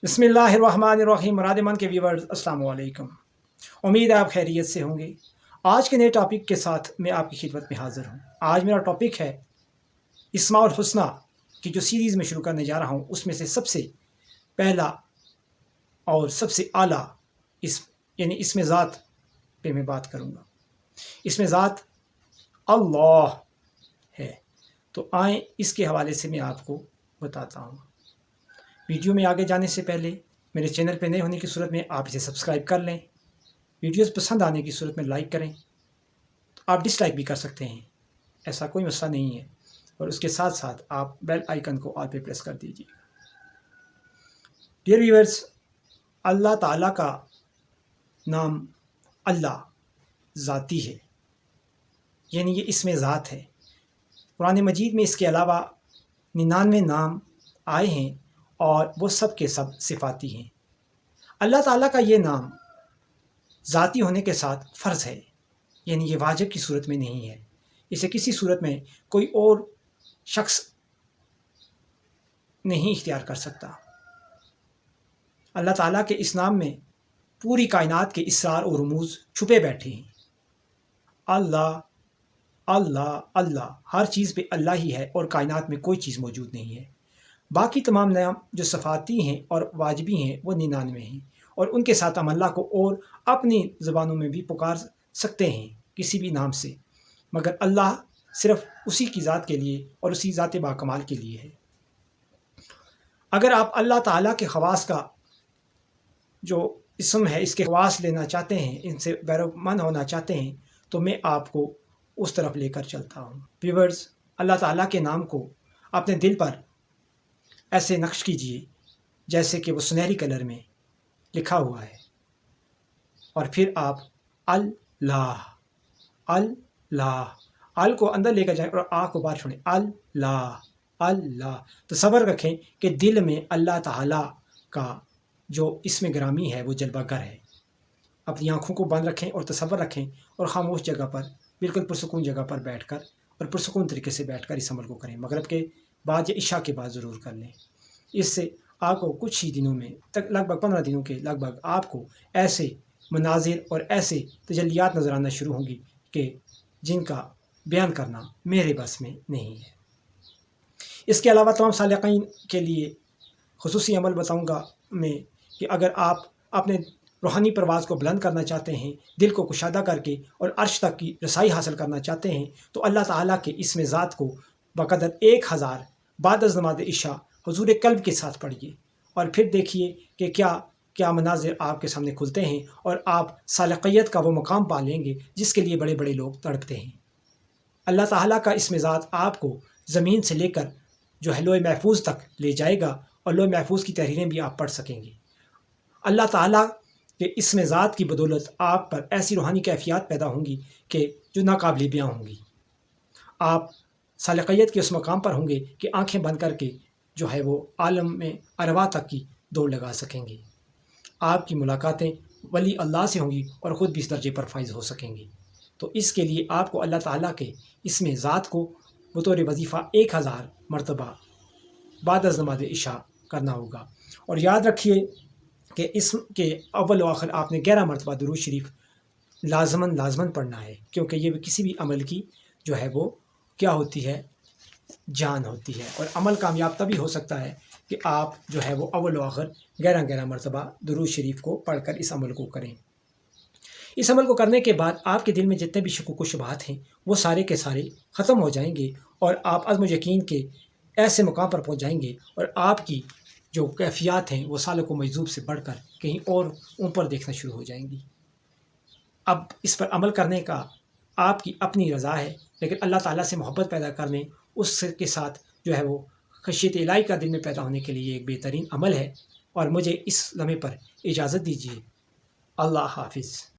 बिस्मिल्लाहिर्रहमानिर्रहीम। मुराद-ए-मन के व्यूअर्स अस्सलाम वालेकुम। उम्मीद है आप खैरियत से होंगे। आज के नए टॉपिक के साथ मैं आपकी खिदमत में हाज़िर हूँ। आज मेरा टॉपिक है इस्माउल हुस्ना की जो सीरीज़ में शुरू करने जा रहा हूँ, उसमें से सबसे पहला और सबसे आला यानी इसमें ज़ात पे मैं बात करूँगा। इसमें ज़ात अल्लाह है। तो आए इसके हवाले से मैं आपको बताता हूँ। वीडियो में आगे जाने से पहले मेरे चैनल पर नए होने की सूरत में आप इसे सब्सक्राइब कर लें। वीडियोस पसंद आने की सूरत में लाइक करें। तो आप डिसलाइक भी कर सकते हैं, ऐसा कोई मसला नहीं है। और उसके साथ साथ आप बेल आइकन को ऑल पे प्रेस कर दीजिए। डियर व्यूअर्स, अल्लाह ताला का नाम अल्लाह ज़ाती है, यानी ये इसमें ज़ात है। कुरान मजीद में इसके अलावा 99 नाम आए हैं और वो सब के सब सिफाती हैं। अल्लाह ताला का ये नाम ज़ाती होने के साथ फ़र्ज़ है, यानी ये वाजिब की सूरत में नहीं है। इसे किसी सूरत में कोई और शख्स नहीं इख्तियार कर सकता। अल्लाह ताला के इस नाम में पूरी कायनात के इसरार और रमूज़ छुपे बैठे हैं। अल्लाह अल्लाह अल्लाह, हर चीज़ पे अल्लाह ही है और कायनात में कोई चीज़ मौजूद नहीं है। बाकी तमाम नाम जो सफ़ाती हैं और वाजिबी हैं वो 99 हैं, और उनके साथ हम अल्लाह को और अपनी ज़बानों में भी पुकार सकते हैं किसी भी नाम से, मगर अल्लाह सिर्फ़ उसी की ज़ात के लिए और उसी ज़ात बाकमाल के लिए है। अगर आप अल्लाह ताला के ख़वास का जो इसम है, इसके ख़वास लेना चाहते हैं, इनसे बैरोमंद होना चाहते हैं, तो मैं आपको उस तरफ लेकर चलता हूँ। व्यूअर्स, अल्लाह ताला के नाम को अपने दिल पर ऐसे नक्श कीजिए जैसे कि वो सुनहरी कलर में लिखा हुआ है, और फिर आप अल्लाह अल्लाह अल को अंदर लेकर जाएं और आ को बाहर छोड़ें। अल्लाह अल्लाह। तसव्वुर रखें कि दिल में अल्लाह ताला का जो इसमें ग्रामी है वो जलवागर है। अपनी आँखों को बंद रखें और तसव्वुर रखें और ख़ामोश जगह पर, बिल्कुल पुरसुकून जगह पर बैठकर और पुरसुकून तरीके से बैठकर इस अमल को करें। मगरिब के बाद या इशा के बाद ज़रूर कर लें। इससे आपको कुछ ही दिनों में तक, लगभग 15 दिनों के लगभग, आपको ऐसे मनाजिर और ऐसे तजल्लियात नज़र आना शुरू होंगी कि जिनका बयान करना मेरे बस में नहीं है। इसके अलावा तमाम सालिकीन के लिए खुसूसी अमल बताऊंगा मैं कि अगर आप अपने रूहानी परवाज़ को बुलंद करना चाहते हैं, दिल को कुशादा करके और अर्श तक की रसाई हासिल करना चाहते हैं, तो अल्लाह ताला के इसमें ज़ात को बक़दर 1000 बाद अज़ नमाज़ इशा हुज़ूर क़ल्ब के साथ पढ़िए, और फिर देखिए कि क्या क्या मनाज़िर आपके सामने खुलते हैं और आप सालिकियत का वो मकाम पा लेंगे जिसके लिए बड़े बड़े लोग तड़पते हैं। अल्लाह ताला का इसमें ज़ात आपको ज़मीन से लेकर जो है लोहे महफूज तक ले जाएगा, और लोहे महफूज की तहरीरें भी आप पढ़ सकेंगे। अल्लाह ताला के इसमें ज़ात की बदौलत आप पर ऐसी रूहानी कैफियत पैदा होंगी कि जो नाकाबिल बयां होंगी। आप सालिकियत के उस मकाम पर होंगे कि आँखें बंद करके जो है वो आलम में अरवा तक की दौड़ लगा सकेंगे। आपकी मुलाकातें वली अल्लाह से होंगी और ख़ुद भी इस दर्जे पर फाइज हो सकेंगे। तो इसके लिए आपको अल्लाह ताला के इसमें ज़ात को बतौर वजीफ़ा 1000 मरतबा बाद अज़ नमाज़ इशा करना होगा। और याद रखिए कि इसम के अव्वल व आखिर आपने 11 मरतबा दुरूद शरीफ लाज़मन पढ़ना है, क्योंकि ये किसी भी अमल की जो है वो क्या होती है, जान होती है। और अमल कामयाब तभी हो सकता है कि आप जो है वो अव्वल व आखिर 11 मरतबा दुरूद शरीफ को पढ़कर इस अमल को करें। इस अमल को करने के बाद आपके दिल में जितने भी शुक व शुबहात हैं वो सारे के सारे ख़त्म हो जाएंगे, और आप अज़्म व यकीन के ऐसे मुकाम पर पहुँच जाएंगे, और आपकी जो कैफियत हैं वो सालिक व मजज़ूब से बढ़कर कहीं और ऊपर देखना शुरू हो जाएंगी। अब इस पर अमल करने का आपकी अपनी रज़ा है, लेकिन अल्लाह ताला से मोहब्बत पैदा करने, उसके साथ जो है वो खशियत इलाही का दिल में पैदा होने के लिए एक बेहतरीन अमल है। और मुझे इस लम्हे पर इजाज़त दीजिए। अल्लाह हाफ़िज़।